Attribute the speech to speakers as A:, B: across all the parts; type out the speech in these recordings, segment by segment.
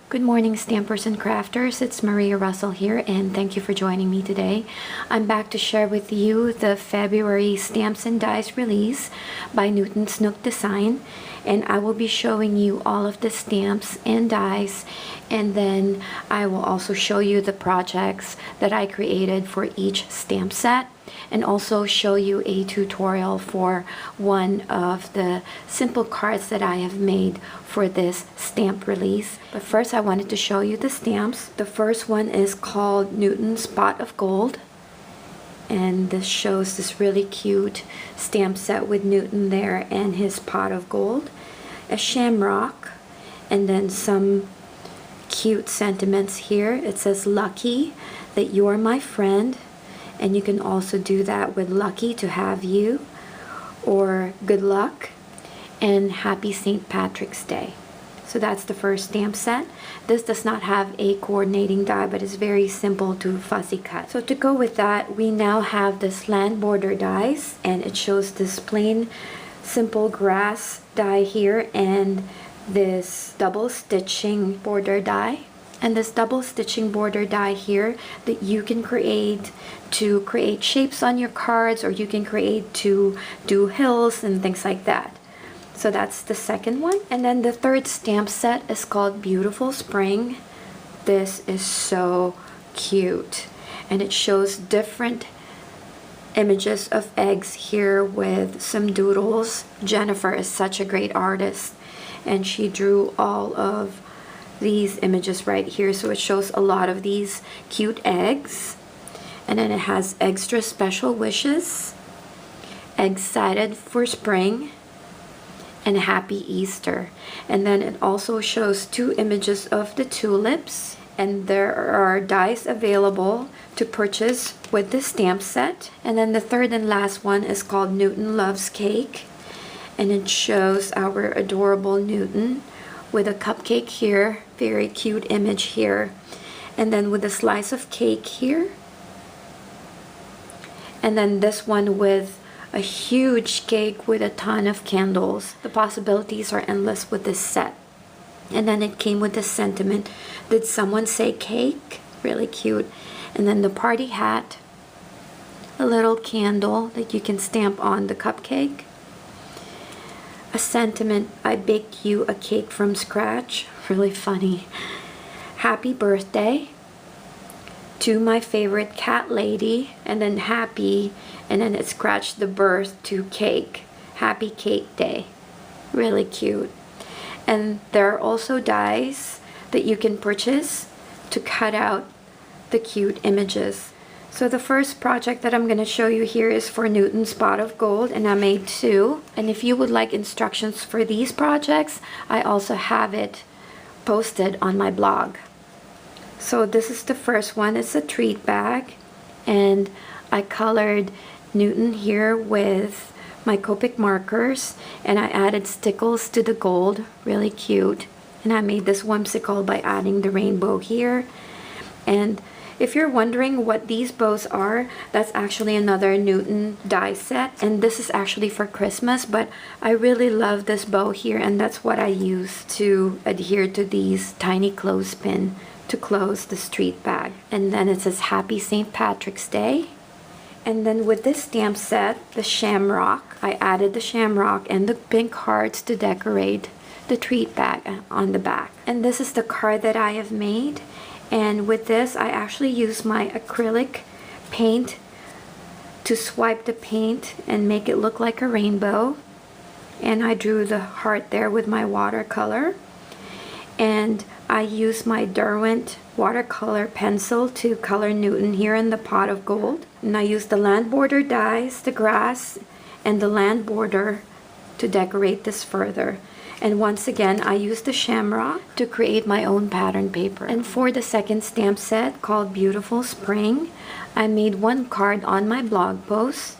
A: Good morning, stampers and crafters. It's Maria Russell here, and thank you for joining me today. I'm back to share with you the February Stamps and Dies release by Newton's Nook Design, and I will be showing you all of the stamps and dies, and then I will also show you the projects that I created for each stamp set, and also show you a tutorial for one of the simple cards that I have made for this stamp release. But first I wanted to show you the stamps. The first one is called Newton's Pot of Gold, and this shows this really cute stamp set with Newton there and his pot of gold, a shamrock, and then some cute sentiments here. It says lucky that you're my friend, and you can also do that with lucky to have you, or good luck, and happy St. Patrick's Day. So that's the first stamp set. This does not have a coordinating die, but it's very simple to fussy cut. So to go with that, we now have this land border dies, and it shows this plain simple grass die here and this double stitching border die. And this double stitching border die here that you can create to create shapes on your cards, or you can create to do hills and things like that. So that's the second one. And then the third stamp set is called Beautiful Spring. This is so cute, and it shows different images of eggs here with some doodles. Jennifer is such a great artist, and she drew all of these images right here, so it shows a lot of these cute eggs. And then it has extra special wishes, excited for spring, and happy Easter. And then it also shows two images of the tulips, and there are dies available to purchase with this stamp set. And then the third and last one is called Newton Loves Cake, and it shows our adorable Newton with a cupcake here, very cute image here, and then with a slice of cake here, and then this one with a huge cake with a ton of candles. The possibilities are endless with this set. And then it came with this sentiment, did someone say cake? Really cute. And then the party hat, a little candle that you can stamp on the cupcake, a sentiment, I baked you a cake from scratch, really funny, happy birthday to my favorite cat lady, and then happy, and then it scratched the birth to cake, happy cake day, really cute. And there are also dies that you can purchase to cut out the cute images. So the first project that I'm going to show you here is for Newton's Pot of Gold, and I made two. And if you would like instructions for these projects, I also have it posted on my blog. So this is the first one. It's a treat bag, and I colored Newton here with my Copic markers, and I added stickles to the gold, really cute. And I made this whimsical by adding the rainbow here. And if you're wondering what these bows are, that's actually another Newton die set, and this is actually for Christmas, but I really love this bow here, and that's what I use to adhere to these tiny clothespin to close the street bag. And then it says Happy St. Patrick's Day. And then with this stamp set, the shamrock, I added the shamrock and the pink hearts to decorate the treat bag on the back. And this is the card that I have made. And with this, I actually use my acrylic paint to swipe the paint and make it look like a rainbow. And I drew the heart there with my watercolor. And I use my Derwent watercolor pencil to color Newton here in the pot of gold. And I use the land border dies, the grass, and the land border to decorate this further. And once again, I used the shamrock to create my own pattern paper. And for the second stamp set called Beautiful Spring, I made one card on my blog post,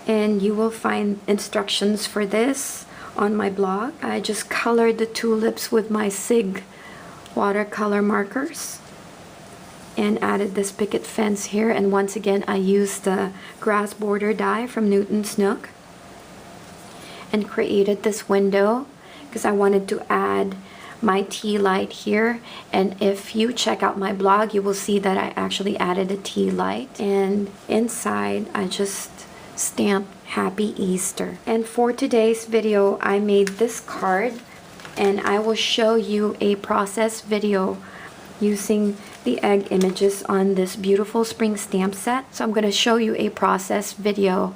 A: and you will find instructions for this on my blog. I just colored the tulips with my SIG watercolor markers and added this picket fence here. And once again, I used the grass border die from Newton's Nook and created this window because I wanted to add my tea light here, and if you check out my blog, you will see that I actually added a tea light, and inside I just stamped Happy Easter. And for today's video, I made this card, and I will show you a process video using the egg images on this beautiful spring stamp set. So I'm going to show you a process video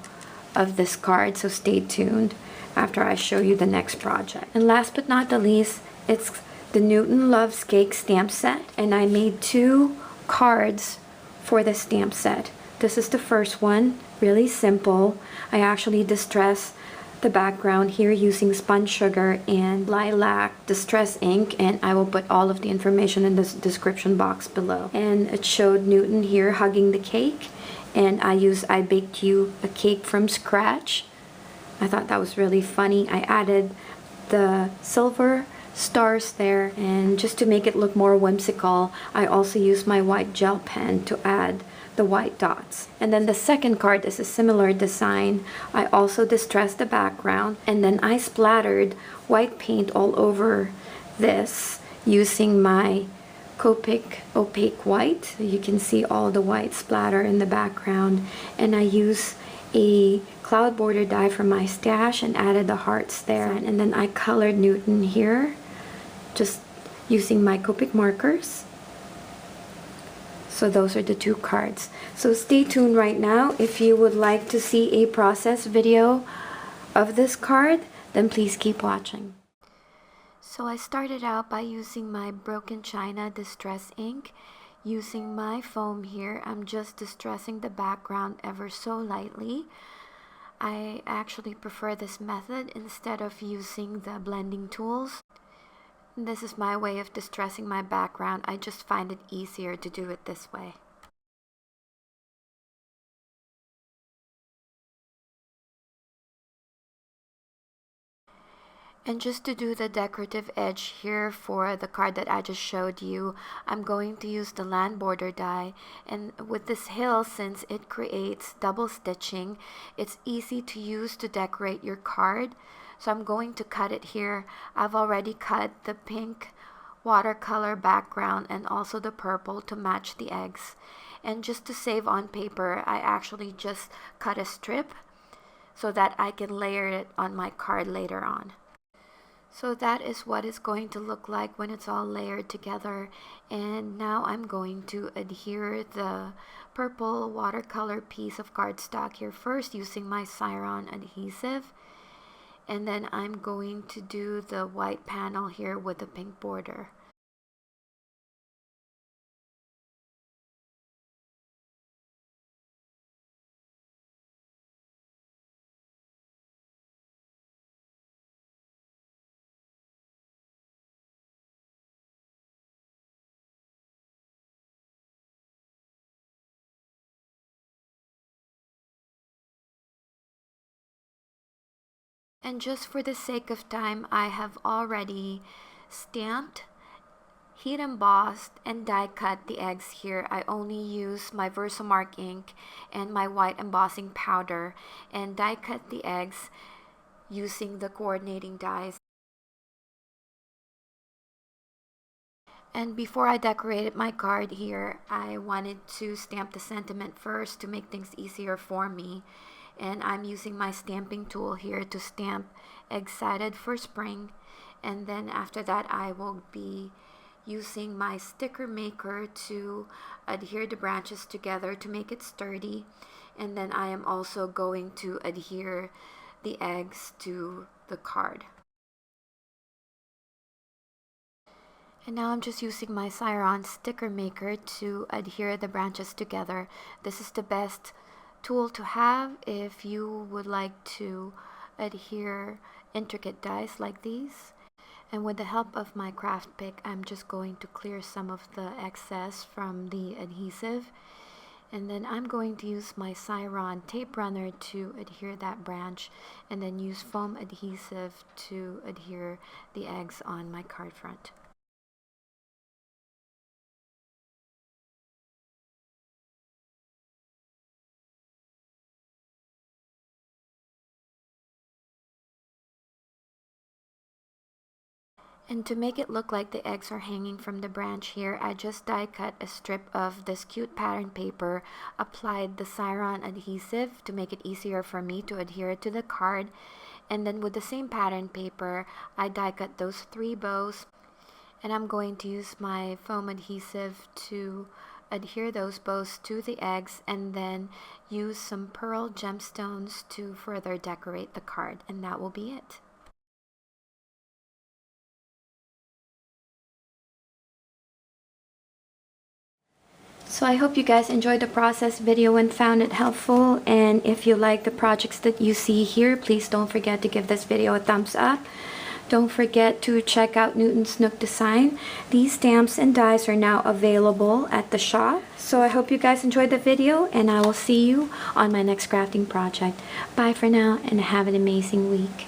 A: of this card, so stay tuned after I show you the next project. And last but not the least, it's the Newton Loves Cake stamp set, and I made 2 cards for the stamp set. This is the first one, really simple. I actually distress the background here using spun sugar and lilac distress ink, and I will put all of the information in the description box below. And it showed Newton here hugging the cake, and I baked you a cake from scratch. I thought that was really funny. I added the silver stars there, and just to make it look more whimsical, I also used my white gel pen to add the white dots. And then the second card is a similar design. I also distressed the background, and then I splattered white paint all over this using my Copic opaque white. So you can see all the white splatter in the background, and I use a cloud border die from my stash and added the hearts there. And then I colored Newton here just using my Copic markers. So those are the 2 cards. So stay tuned right now. If you would like to see a process video of this card, then please keep watching. So I started out by using my Broken China Distress ink. Using my foam here, I'm just distressing the background ever so lightly. I actually prefer this method instead of using the blending tools. This is my way of distressing my background. I just find it easier to do it this way. And just to do the decorative edge here for the card that I just showed you, I'm going to use the land border die. And with this hill, since it creates double stitching, it's easy to use to decorate your card. So I'm going to cut it here. I've already cut the pink watercolor background and also the purple to match the eggs. And just to save on paper, I actually just cut a strip so that I can layer it on my card later on. So that is what it's going to look like when it's all layered together. And now I'm going to adhere the purple watercolor piece of cardstock here first using my Syron adhesive. And then I'm going to do the white panel here with the pink border. And just for the sake of time, I have already stamped, heat embossed, and die cut the eggs here. I only use my Versamark ink and my white embossing powder, and die cut the eggs using the coordinating dies. And before I decorated my card here, I wanted to stamp the sentiment first to make things easier for me. And I'm using my stamping tool here to stamp Excited for Spring. And then after that, I will be using my sticker maker to adhere the branches together to make it sturdy. And then I am also going to adhere the eggs to the card. And now I'm just using my Syron sticker maker to adhere the branches together. This is the best tool to have if you would like to adhere intricate dies like these. And with the help of my craft pick, I'm just going to clear some of the excess from the adhesive. And then I'm going to use my Syron tape runner to adhere that branch, and then use foam adhesive to adhere the eggs on my card front. And to make it look like the eggs are hanging from the branch here, I just die cut a strip of this cute pattern paper, applied the Syron adhesive to make it easier for me to adhere it to the card, and then with the same pattern paper, I die cut those 3 bows, and I'm going to use my foam adhesive to adhere those bows to the eggs, and then use some pearl gemstones to further decorate the card, and that will be it. So I hope you guys enjoyed the process video and found it helpful, and if you like the projects that you see here, please don't forget to give this video a thumbs up. Don't forget to check out Newton's Nook Design. These stamps and dies are now available at the shop. So I hope you guys enjoyed the video, and I will see you on my next crafting project. Bye for now, and have an amazing week.